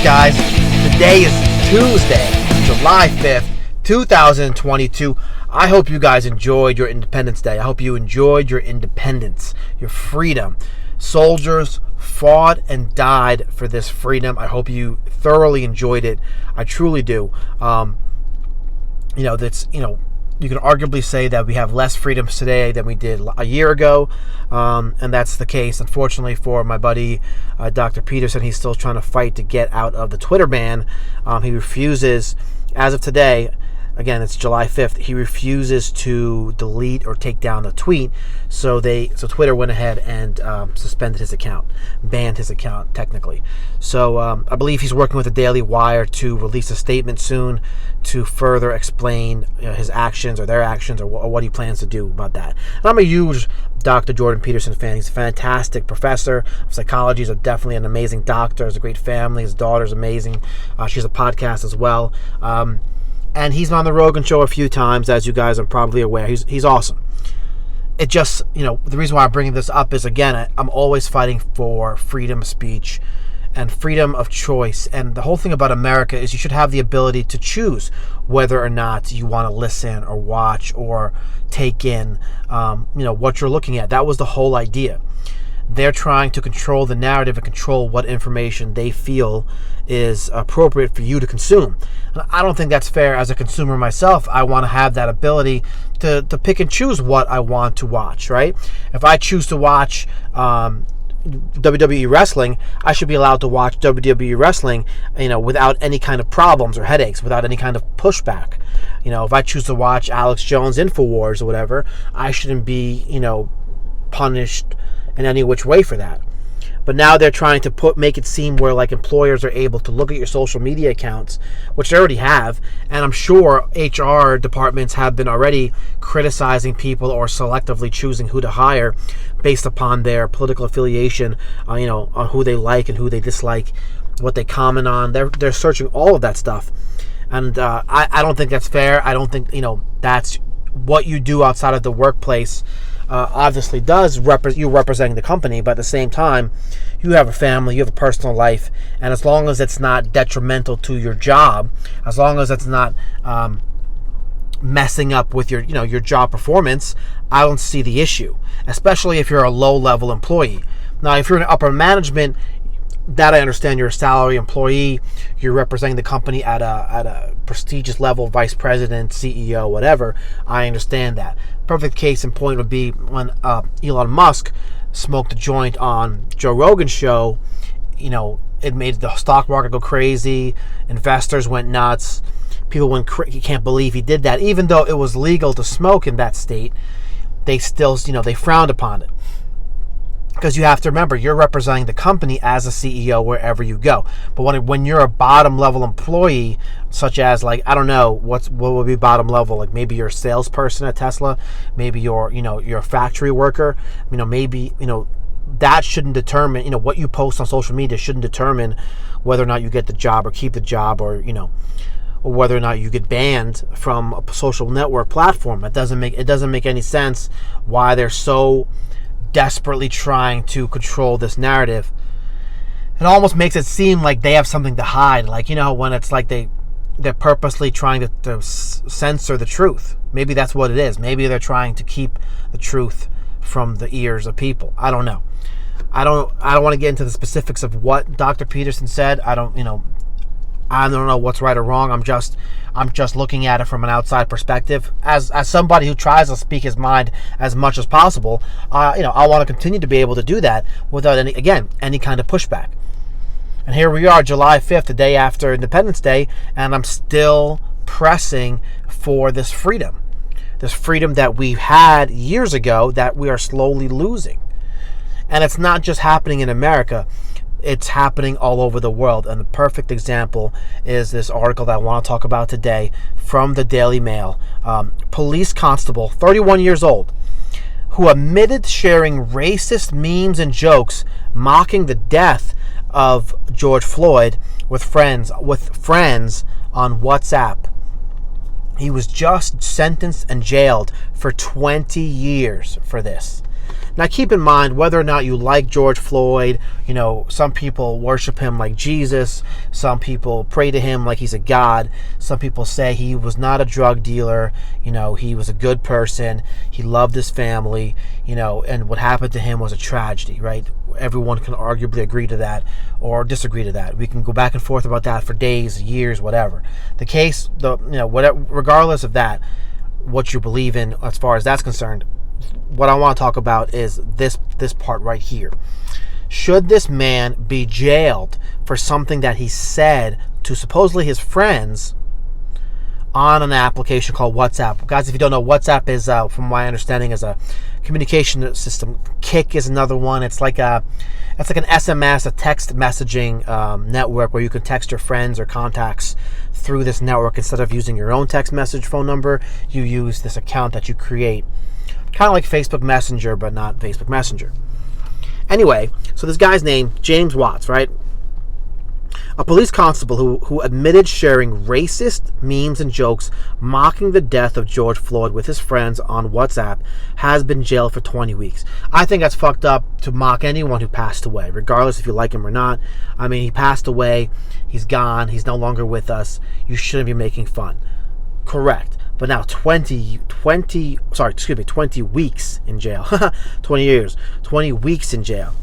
guys? Today is Tuesday, July 5th, 2022. I hope you guys enjoyed your Independence Day. I hope you enjoyed your independence, your freedom. Soldiers fought and died for this freedom. I hope you thoroughly enjoyed it. I truly do. You can arguably say that we have less freedoms today than we did a year ago, and that's the case. Unfortunately for my buddy, Dr. Peterson, he's still trying to fight to get out of the Twitter ban. He refuses, as of today, again, it's July 5th, he refuses to delete or take down the tweet, so Twitter went ahead and suspended his account, banned his account, technically. So I believe he's working with the Daily Wire to release a statement soon to further explain his actions or their actions or what he plans to do about that. And I'm a huge Dr. Jordan Peterson fan. He's a fantastic professor of psychology. He's definitely an amazing doctor. Has a great family. His daughter's amazing. She has a podcast as well. And he's on the Rogan show a few times, as you guys are probably aware. He's awesome. It just, the reason why I'm bringing this up is, again, I'm always fighting for freedom of speech and freedom of choice. And the whole thing about America is you should have the ability to choose whether or not you want to listen or watch or take in, what you're looking at. That was the whole idea. They're trying to control the narrative and control what information they feel is appropriate for you to consume. And I don't think that's fair. As a consumer myself, I want to have that ability to pick and choose what I want to watch, right? If I choose to watch WWE wrestling, I should be allowed to watch WWE wrestling, without any kind of problems or headaches, without any kind of pushback. If I choose to watch Alex Jones InfoWars or whatever, I shouldn't be, punished in any which way for that. But now they're trying to make it seem where like employers are able to look at your social media accounts, which they already have, and I'm sure HR departments have been already criticizing people or selectively choosing who to hire based upon their political affiliation, on who they like and who they dislike, what they comment on. They're searching all of that stuff, and I don't think that's fair. I don't think that's what you do outside of the workplace. Obviously does you representing the company, but at the same time, you have a family, you have a personal life, and as long as it's not detrimental to your job, as long as it's not messing up with your job performance, I don't see the issue, especially if you're a low-level employee. Now, if you're in upper management, that I understand. You're a salary employee. You're representing the company at a prestigious level, vice president, CEO, whatever. I understand that. Perfect case in point would be when Elon Musk smoked a joint on Joe Rogan's show. It made the stock market go crazy. Investors went nuts. People went crazy. You can't believe he did that. Even though it was legal to smoke in that state, they still, they frowned upon it. Because you have to remember, you're representing the company as a CEO wherever you go. But when you're a bottom level employee, such as I don't know what would be bottom level, like maybe you're a salesperson at Tesla, maybe you're a factory worker, maybe that shouldn't determine what you post on social media shouldn't determine whether or not you get the job or keep the job or whether or not you get banned from a social network platform. It doesn't make any sense why they're so desperately trying to control this narrative. It almost makes it seem like they have something to hide, when it's like they're purposely trying to censor the truth. Maybe that's what it is. Maybe they're trying to keep the truth from the ears of people. I don't know. I don't want to get into the specifics of what Dr. Peterson said. I don't know what's right or wrong. I'm just looking at it from an outside perspective. As somebody who tries to speak his mind as much as possible, I want to continue to be able to do that without any kind of pushback. And here we are, July 5th, the day after Independence Day, and I'm still pressing for this freedom that we had years ago that we are slowly losing. And it's not just happening in America. It's happening all over the world. And the perfect example is this article that I want to talk about today from the Daily Mail. Police constable, 31 years old, who admitted sharing racist memes and jokes mocking the death of George Floyd with friends on WhatsApp. He was just sentenced and jailed for 20 years for this. Now, keep in mind, whether or not you like George Floyd, some people worship him like Jesus. Some people pray to him like he's a god. Some people say he was not a drug dealer. He was a good person. He loved his family, and what happened to him was a tragedy, right? Everyone can arguably agree to that or disagree to that. We can go back and forth about that for days, years, whatever. The case, whatever, regardless of that, what you believe in as far as that's concerned, what I want to talk about is this part right here. Should this man be jailed for something that he said to supposedly his friends on an application called WhatsApp? Guys, if you don't know, WhatsApp is, from my understanding, is a communication system. Kik is another one. It's like an SMS, a text messaging network where you can text your friends or contacts through this network. Instead of using your own text message phone number, you use this account that you create. Kind of like Facebook Messenger, but not Facebook Messenger. Anyway, so this guy's name, James Watts, right? A police constable who admitted sharing racist memes and jokes mocking the death of George Floyd with his friends on WhatsApp has been jailed for 20 weeks. I think that's fucked up to mock anyone who passed away, regardless if you like him or not. I mean, he passed away. He's gone. He's no longer with us. You shouldn't be making fun. Correct. But now 20 weeks in jail. 20 years. 20 weeks in jail.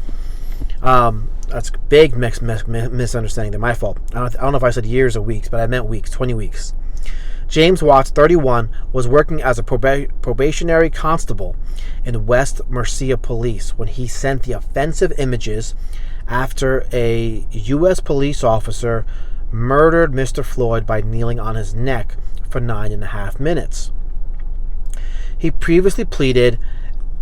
That's a big misunderstanding. They're my fault. I don't know if I said years or weeks, but I meant weeks. 20 weeks. James Watts, 31, was working as a probationary constable in West Mercia Police when he sent the offensive images after a U.S. police officer murdered Mr. Floyd by kneeling on his neck for 9.5 minutes. He previously pleaded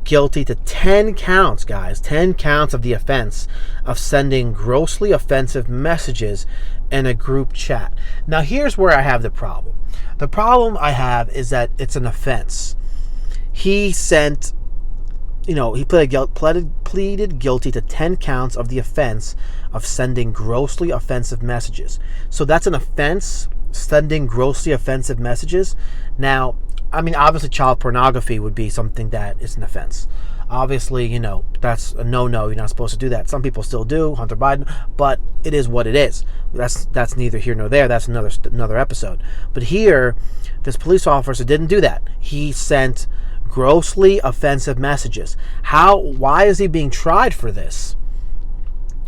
guilty to 10 counts, guys, 10 counts of the offense of sending grossly offensive messages in a group chat. Now, here's where I have the problem. The problem I have is that it's an offense. He sent, he pleaded guilty to 10 counts of the offense of sending grossly offensive messages. So that's an offense, sending grossly offensive messages. Now, I mean, obviously child pornography would be something that is an offense. Obviously, that's a no-no. You're not supposed to do that. Some people still do, Hunter Biden, but it is what it is. That's neither here nor there. That's another episode. But here, this police officer didn't do that. He sent grossly offensive messages. Why is he being tried for this?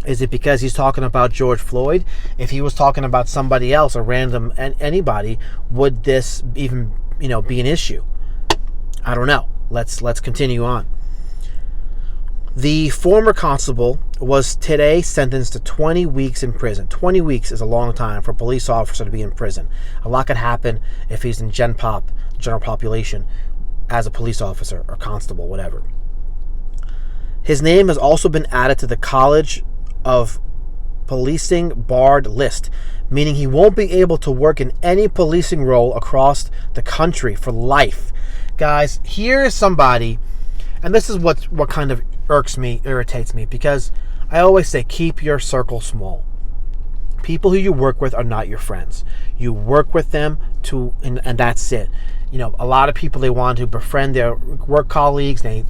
Is it because he's talking about George Floyd? If he was talking about somebody else, a random anybody, would this even be an issue? I don't know. Let's continue on. The former constable was today sentenced to 20 weeks in prison. 20 weeks is a long time for a police officer to be in prison. A lot could happen if he's in general population, as a police officer or constable, whatever. His name has also been added to the College of Policing barred list, meaning he won't be able to work in any policing role across the country for life. Guys, here is somebody, and this is what kind of irritates me, because I always say keep your circle small. People who you work with are not your friends. You work with them and that's it. A lot of people, they want to befriend their work colleagues. They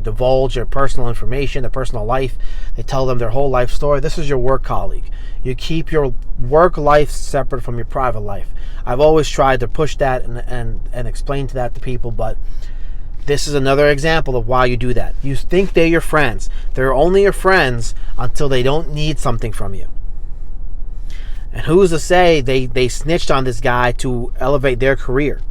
divulge their personal information, their personal life. They tell them their whole life story. This is your work colleague. You keep your work life separate from your private life. I've always tried to push that and explain that to people, but this is another example of why you do that. You think they're your friends. They're only your friends until they don't need something from you. And who's to say they snitched on this guy to elevate their career?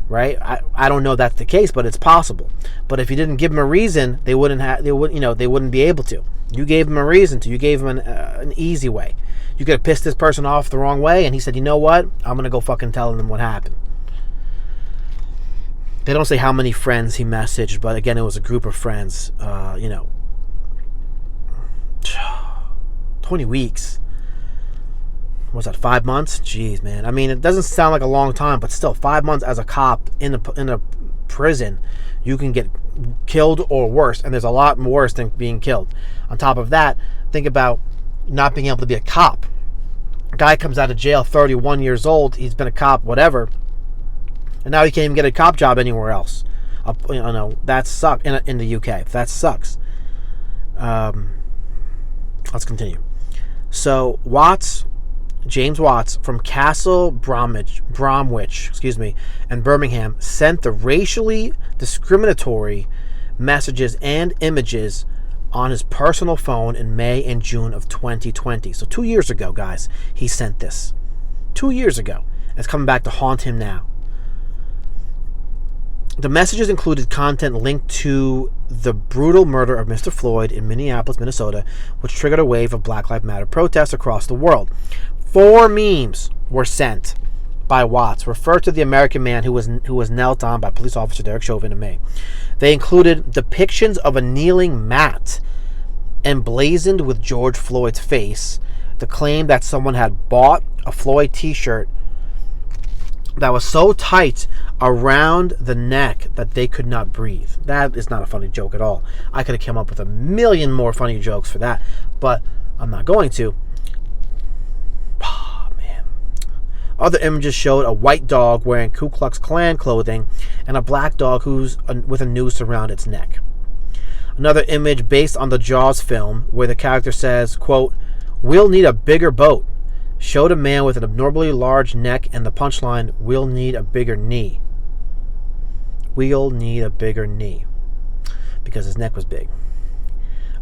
Right? I don't know if that's the case, but it's possible. But if you didn't give them a reason, they wouldn't be able to. You gave them a reason to. You gave them an easy way. You could have pissed this person off the wrong way, and he said, "You know what? I'm gonna go fucking tell them what happened." They don't say how many friends he messaged, but again, it was a group of friends. 20 weeks. What's that, 5 months? Jeez, man. I mean, it doesn't sound like a long time, but still, 5 months as a cop in a prison, you can get killed or worse, and there's a lot worse than being killed. On top of that, think about not being able to be a cop. A guy comes out of jail, 31 years old, he's been a cop, whatever, and now he can't even get a cop job anywhere else. That sucks in the UK. That sucks. Let's continue. So James Watts from Castle Bromwich, and Birmingham sent the racially discriminatory messages and images on his personal phone in May and June of 2020. So 2 years ago, guys, he sent this. 2 years ago. It's coming back to haunt him now. The messages included content linked to the brutal murder of Mr. Floyd in Minneapolis, Minnesota, which triggered a wave of Black Lives Matter protests across the world. 4 memes were sent by Watts, referred to the American man who was knelt on by police officer Derek Chauvin in May. They included depictions of a kneeling Matt emblazoned with George Floyd's face, the claim that someone had bought a Floyd t-shirt that was so tight around the neck that they could not breathe. That is not a funny joke at all. I could have come up with a million more funny jokes for that, but I'm not going to. Oh, man. Other images showed a white dog wearing Ku Klux Klan clothing and a black dog with a noose around its neck. Another image based on the Jaws film where the character says, quote, "We'll need a bigger boat," showed a man with an abnormally large neck and the punchline, "We'll need a bigger knee." We'll need a bigger knee. Because his neck was big.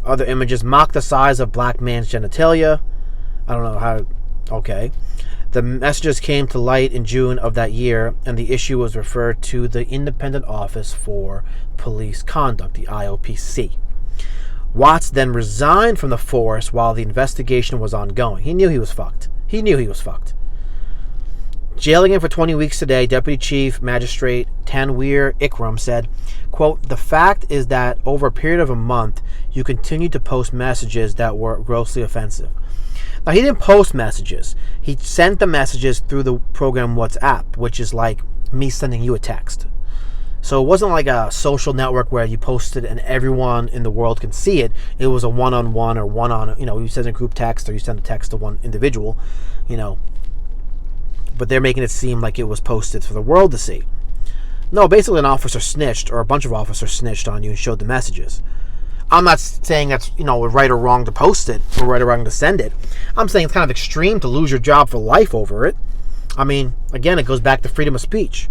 Other images mock the size of black man's genitalia. I don't know how. Okay. The messages came to light in June of that year, and the issue was referred to the Independent Office for Police Conduct, the IOPC. Watts then resigned from the force while the investigation was ongoing. He knew he was fucked. Jailing him for 20 weeks today, Deputy Chief Magistrate Tanweer Ikram said, quote, "The fact is that over a period of a month, you continued to post messages that were grossly offensive." Now, he didn't post messages. He sent the messages through the program WhatsApp, which is like me sending you a text. So it wasn't like a social network where you post it and everyone in the world can see it. It was a one-on-one or one-on, you send a group text or you send a text to one individual, but they're making it seem like it was posted for the world to see. No, basically an officer snitched, or a bunch of officers snitched on you and showed the messages. I'm not saying that's, right or wrong to post it or right or wrong to send it. I'm saying it's kind of extreme to lose your job for life over it. I mean, again, it goes back to freedom of speech.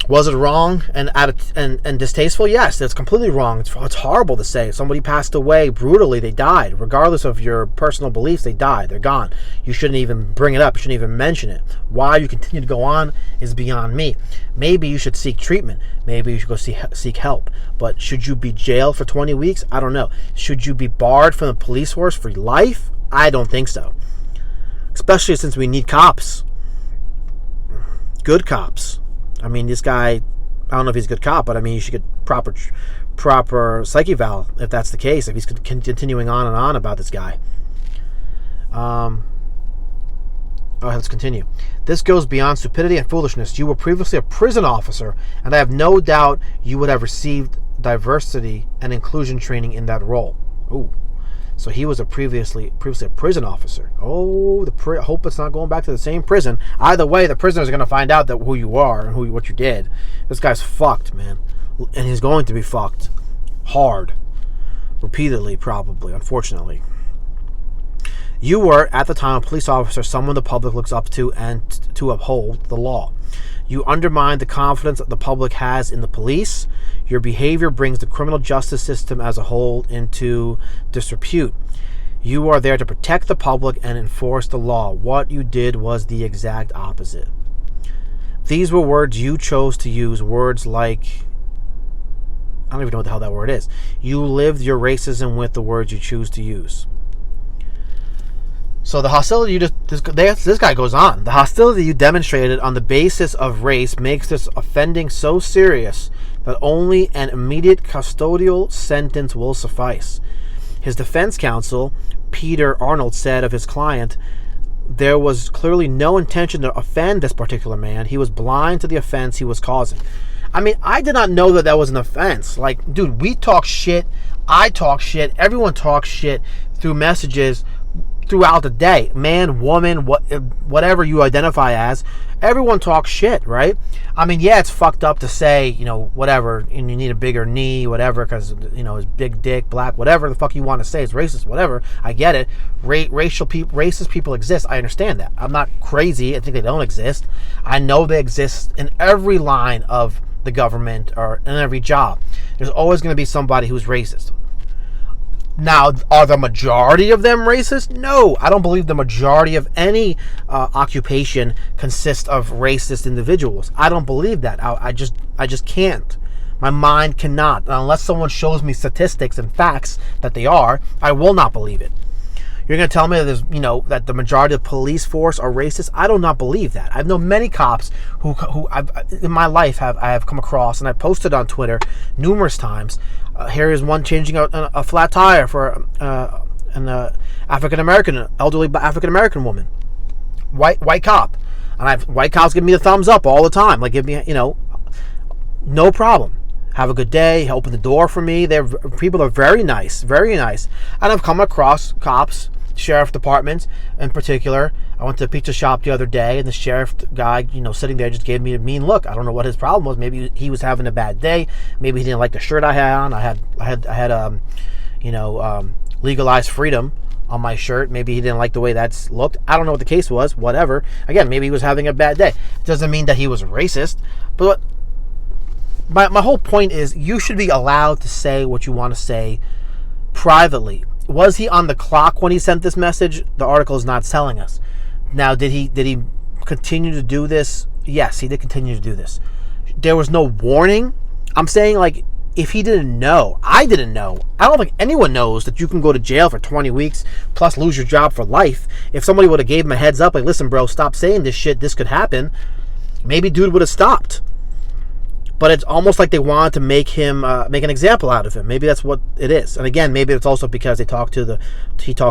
Was it wrong and distasteful? Yes, it's completely wrong. It's horrible to say. Somebody passed away brutally. They died. Regardless of your personal beliefs, they died. They're gone. You shouldn't even bring it up. You shouldn't even mention it. Why you continue to go on is beyond me. Maybe you should seek treatment. Maybe you should go seek help. But should you be jailed for 20 weeks? I don't know. Should you be barred from the police force for life? I don't think so. Especially since we need cops. Good cops. I mean, this guy, I don't know if he's a good cop, but I mean, you should get proper psych eval if that's the case, if he's continuing on and on about this guy. Let's continue. This goes beyond stupidity and foolishness. You were previously a prison officer, and I have no doubt you would have received diversity and inclusion training in that role. Ooh. So he was previously a prison officer. Oh, hope it's not going back to the same prison. Either way, the prisoner's going to find out that who you are and what you did. This guy's fucked, man. And he's going to be fucked hard. Repeatedly, probably, unfortunately. You were, at the time, a police officer, someone the public looks up to and to uphold the law. You undermine the confidence that the public has in the police. Your behavior brings the criminal justice system as a whole into disrepute. You are there to protect the public and enforce the law. What you did was the exact opposite. These were words you chose to use, words like, I don't even know what the hell that word is. You lived your racism with the words you choose to use. So the hostility this guy goes on. The hostility you demonstrated on the basis of race makes this offending so serious that only an immediate custodial sentence will suffice. His defense counsel, Peter Arnold, said of his client, there was clearly no intention to offend this particular man. He was blind to the offense he was causing. I mean, I did not know that was an offense. Like, dude, we talk shit. I talk shit. Everyone talks shit through messages throughout the day. Man, woman, whatever you identify as, everyone talks shit, right? I mean, yeah, it's fucked up to say, whatever, and you need a bigger knee, whatever, because, his big dick, black, whatever the fuck you want to say, it's racist, whatever. I get it. Racist people exist. I understand that. I'm not crazy. I think they don't exist. I know they exist in every line of the government or in every job. There's always going to be somebody who's racist. Now, are the majority of them racist? No, I don't believe the majority of any occupation consists of racist individuals. I don't believe that. I just can't. My mind cannot. Unless someone shows me statistics and facts that they are, I will not believe it. You're going to tell me that there's, that the majority of police force are racist? I do not believe that. I've known many cops who I've, in my life I have come across, and I posted on Twitter numerous times. Here is one changing a flat tire for an elderly African American woman, white cop, and white cops give me the thumbs up all the time. Like, give me, no problem. Have a good day. Open the door for me. People are very nice, very nice. And I've come across cops, sheriff departments in particular. I went to a pizza shop the other day, and the sheriff guy, sitting there just gave me a mean look. I don't know what his problem was. Maybe he was having a bad day. Maybe he didn't like the shirt I had on. I had legalized freedom on my shirt. Maybe he didn't like the way that's looked. I don't know what the case was. Whatever. Again, maybe he was having a bad day. It doesn't mean that he was racist, but my whole point is you should be allowed to say what you want to say privately. Was he on the clock when he sent this message? The article is not telling us. Now, did he continue to do this? Yes, he did continue to do this. There was no warning. I'm saying, like, if he didn't know, I didn't know. I don't think anyone knows that you can go to jail for 20 weeks plus lose your job for life. If somebody would have gave him a heads up, like, listen, bro, stop saying this shit. This could happen. Maybe dude would have stopped. But it's almost like they wanted to make an example out of him. Maybe that's what it is. And again, maybe it's also because he talked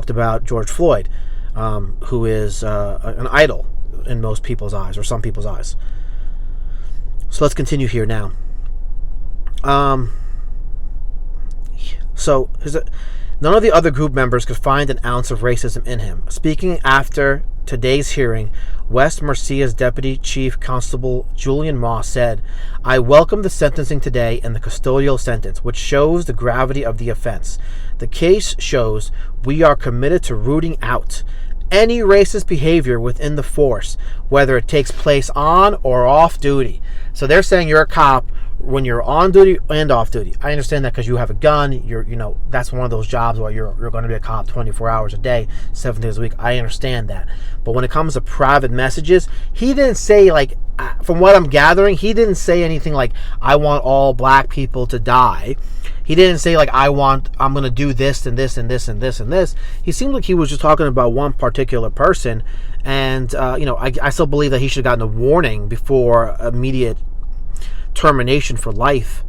about George Floyd, who is an idol in most people's eyes, or some people's eyes. So let's continue here now. None of the other group members could find an ounce of racism in him. Speaking after today's hearing, West Mercia's Deputy Chief Constable Julian Moss said, "I welcome the sentencing today and the custodial sentence, which shows the gravity of the offense. The case shows we are committed to rooting out any racist behavior within the force, whether it takes place on or off duty." So they're saying you're a cop when you're on duty and off duty. I understand that because you have a gun. That's one of those jobs where you're going to be a cop 24 hours a day, 7 days a week. I understand that. But when it comes to private messages, he didn't say, like, from what I'm gathering, he didn't say anything like, I want all black people to die. He didn't say, like, I'm going to do this and this and this and this and this. He seemed like he was just talking about one particular person. And, I still believe that he should have gotten a warning before immediate termination for life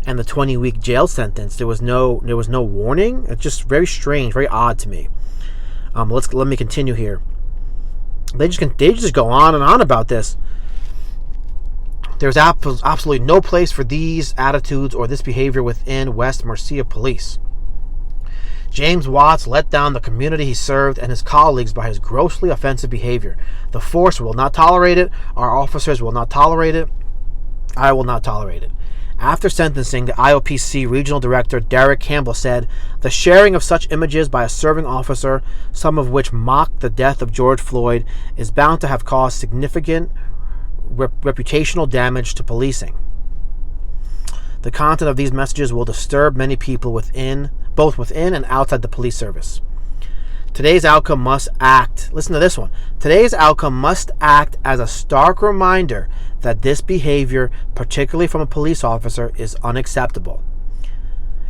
and the 20-week jail sentence. There was no warning. It's just very strange, very odd to me. Let me continue here. They just go on and on about this. There's absolutely no place for these attitudes or this behavior within West Mercia Police. James Watts let down the community he served and his colleagues by his grossly offensive behavior. The force will not tolerate it. Our officers will not tolerate it. I will not tolerate it. After sentencing, the IOPC Regional Director Derek Campbell said, "The sharing of such images by a serving officer, some of which mock the death of George Floyd, is bound to have caused significant reputational damage to policing. The content of these messages will disturb many people both within and outside the police service. Today's outcome must act," listen to this one, "today's outcome must act as a stark reminder that this behavior, particularly from a police officer, is unacceptable.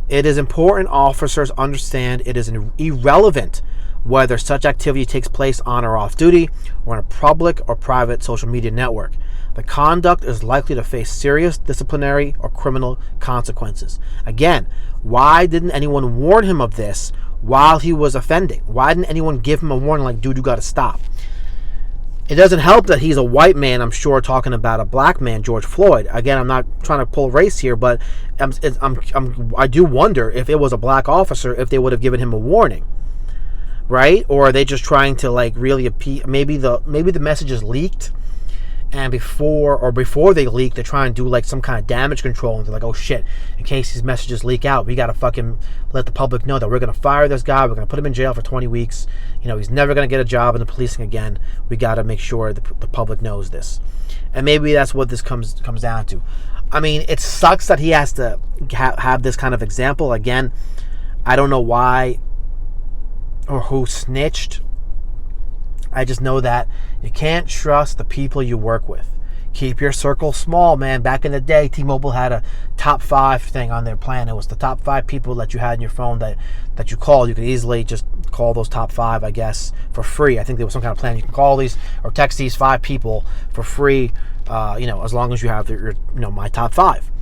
It is important officers understand it is irrelevant whether such activity takes place on or off duty or in a public or private social media network. The conduct is likely to face serious disciplinary or criminal consequences." Again, why didn't anyone warn him of this while he was offending? Why didn't anyone give him a warning like, dude, you got to stop? It doesn't help that he's a white man, I'm sure, talking about a black man, George Floyd. Again, I'm not trying to pull race here, but I do wonder if it was a black officer, if they would have given him a warning. right? Or are they just trying to like really appeal? Maybe the message is leaked, and before they leak, they're trying to do like some kind of damage control, and they're like, oh shit, in case these messages leak out, we gotta fucking let the public know that we're gonna fire this guy, we're gonna put him in jail for 20 weeks, he's never gonna get a job in the policing again. We gotta make sure the public knows this. And maybe that's what this comes down to. I mean, it sucks that he has to have this kind of example. Again, I don't know why or who snitched. I just know that you can't trust the people you work with. Keep your circle small, man. Back in the day, T-Mobile had a top 5 thing on their plan. It was the top 5 people that you had in your phone that you called. You could easily just call those top 5, I guess, for free. I think there was some kind of plan. You can call these or text these 5 people for free, as long as you have your my top 5.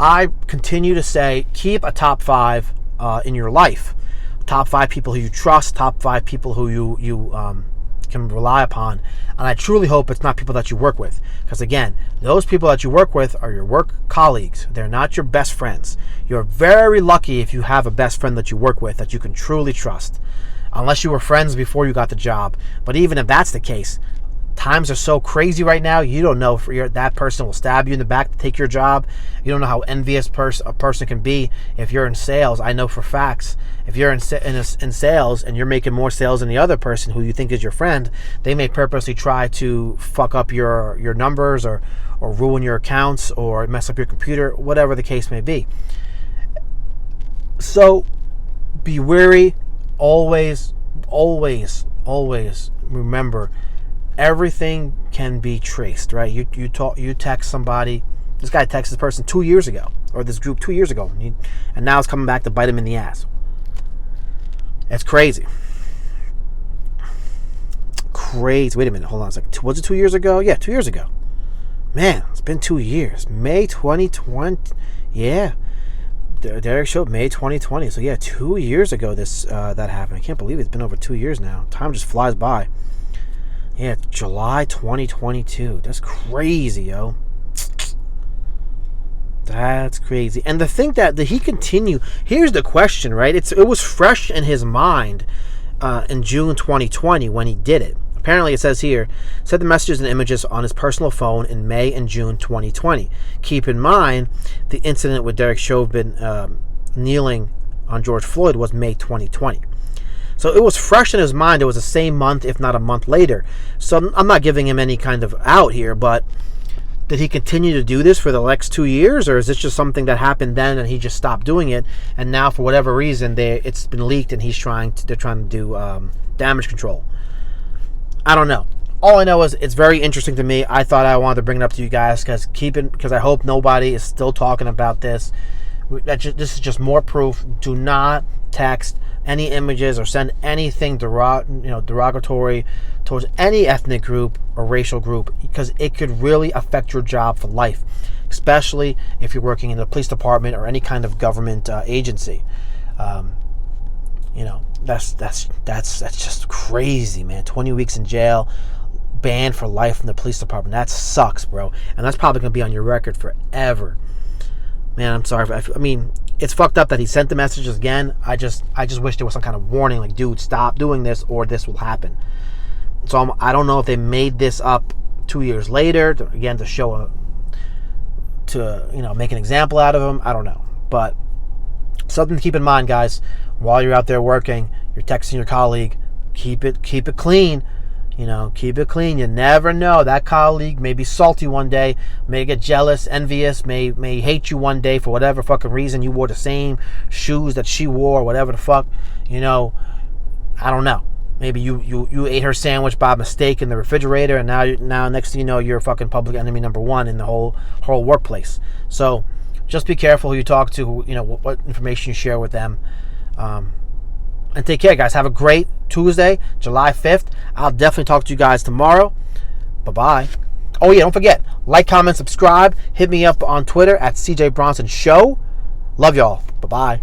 I continue to say keep a top 5 in your life. Top 5 people who you trust, top 5 people who you can rely upon, and I truly hope it's not people that you work with, because again, those people that you work with are your work colleagues. They're not your best friends. You're very lucky if you have a best friend that you work with that you can truly trust, unless you were friends before you got the job. But even if that's the case, times are so crazy right now, you don't know if that person will stab you in the back to take your job. You don't know how envious a person can be. If you're in sales, I know for facts, if you're in sales and you're making more sales than the other person who you think is your friend, they may purposely try to fuck up your numbers or ruin your accounts or mess up your computer, whatever the case may be. So be wary. Always remember, everything can be traced, right? You text somebody. This guy texted this person 2 years ago, or this group 2 years ago, and now it's coming back to bite him in the ass. It's crazy. Crazy. Wait a minute. Hold on. It's like, was it 2 years ago? Yeah, 2 years ago. Man, it's been 2 years. May 2020. Yeah. Derek showed May 2020. So yeah, 2 years ago that happened. I can't believe it's been over 2 years now. Time just flies by. Yeah, July 2022. That's crazy, yo. That's crazy. And the thing that he continued, here's the question, right? It was fresh in his mind in June 2020 when he did it. Apparently, it says here, sent the messages and images on his personal phone in May and June 2020. Keep in mind, the incident with Derek Chauvin kneeling on George Floyd was May 2020. So it was fresh in his mind. It was the same month, if not a month later. So I'm not giving him any kind of out here, but did he continue to do this for the next 2 years, or is this just something that happened then and he just stopped doing it, and now for whatever reason it's been leaked and they're trying to do damage control? I don't know. All I know is it's very interesting to me. I thought I wanted to bring it up to you guys because I hope nobody is still talking about this. This is just more proof. Do not text any images or send anything derogatory towards any ethnic group or racial group, because it could really affect your job for life, especially if you're working in the police department or any kind of government agency. That's just crazy, man. 20 weeks in jail, banned for life from the police department. That sucks, bro. And that's probably gonna be on your record forever. Man, I'm sorry. I mean, it's fucked up that he sent the messages again. I just wish there was some kind of warning, like, dude, stop doing this or this will happen. So I don't know if they made this up 2 years later to show make an example out of him. I don't know, but something to keep in mind, guys. While you're out there working, you're texting your colleague. Keep it clean. Keep it clean. You never know. That colleague may be salty one day, may get jealous, envious, may hate you one day for whatever fucking reason. You wore the same shoes that she wore, whatever the fuck. I don't know. Maybe you ate her sandwich by mistake in the refrigerator, and now next thing you know, you're fucking public enemy number one in the whole workplace. So just be careful who you talk to. What information you share with them. And take care, guys. Have a great Tuesday, July 5th. I'll definitely talk to you guys tomorrow. Bye-bye. Oh, yeah, don't forget. Like, comment, subscribe. Hit me up on Twitter at CJ Bronson Show. Love y'all. Bye-bye.